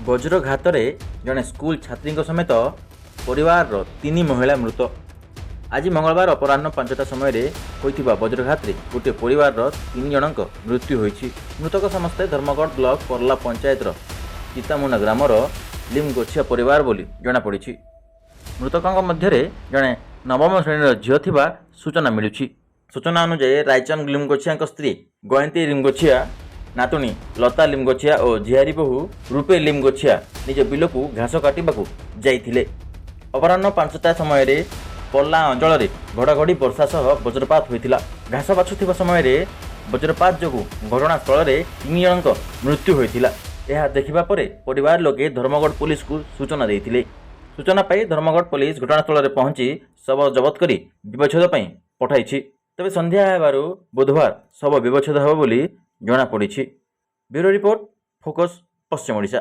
ବଜ୍ରଘାତରେ ଜଣେ ସ୍କୁଲ ଛାତ୍ରୀଙ୍କ ସମେତ ପରିବାରର 3 ମହିଳା ମୃତ। ଆଜି ମଙ୍ଗଳବାର ଅପରାହ୍ନ 5ଟା ସମୟରେ ହୋଇଥିବା ବଜ୍ରଘାତରେ ଗୋଟିଏ ପରିବାରର 3 ଜଣଙ୍କ ମୃତ୍ୟୁ ହୋଇଛି। ମୃତକ ସମସ୍ତେ ଧର୍ମଗଡ଼ ବ୍ଲକ ପର୍ଲା ପଞ୍ଚାୟତର ଚିତାମୁନା ଗ୍ରାମର ଲିମଗୋଛିଆ ପରିବାର ବୋଲି ଜଣାପଡ଼ିଛି। ମୃତକଙ୍କ ମଧ୍ୟରେ ଜଣେ ନବମ ଶ୍ରେଣୀର ଝିଅ ଥିବା ସୂଚନା ମିଳୁଛି। ସୂଚନା ଅନୁଯାୟୀ ରାୟଚନ୍ଦ ଲିମଗୋଛିଆଙ୍କ ସ୍ତ୍ରୀ ଗୟନ୍ତୀ ଲିମଗୋଛିଆ, ନାତୁଣୀ ଲତା ଲିମଗୋଛିଆ ଓ ଝିଆରୀ ବୋହୂ ରୂପେ ଲିମଗୋଛିଆ ନିଜ ବିଲକୁ ଘାସ କାଟିବାକୁ ଯାଇଥିଲେ। ଅପରାହ୍ନ 5ଟା ସମୟରେ ପର୍ଲା ଅଞ୍ଚଳରେ ଘଡ଼ଘଡ଼ି ବର୍ଷା ସହ ବଜ୍ରପାତ ହୋଇଥିଲା। ଘାସ ବାଛୁଥିବା ସମୟରେ ବଜ୍ରପାତ ଯୋଗୁଁ ଘଟଣାସ୍ଥଳରେ 3 ଜଣଙ୍କ ମୃତ୍ୟୁ ହୋଇଥିଲା। ଏହା ଦେଖିବା ପରେ ପରିବାର ଲୋକେ ଧର୍ମଗଡ଼ ପୁଲିସକୁ ସୂଚନା ଦେଇଥିଲେ। ସୂଚନା ପାଇ ଧର୍ମଗଡ଼ ପୁଲିସ ଘଟଣାସ୍ଥଳରେ ପହଞ୍ଚି ଶବ ଜବତ କରି ବ୍ୟବଚ୍ଛେଦ ପାଇଁ ପଠାଇଛି। ତେବେ ସନ୍ଧ୍ୟା ହେବାରୁ ବୁଧବାର ଶବ ବ୍ୟବଚ୍ଛେଦ ହେବ ବୋଲି ଜଣାପଡ଼ିଛି। ବ୍ୟୁରୋ ରିପୋର୍ଟ, ଫୋକସ୍, ପଶ୍ଚିମ ଓଡ଼ିଶା।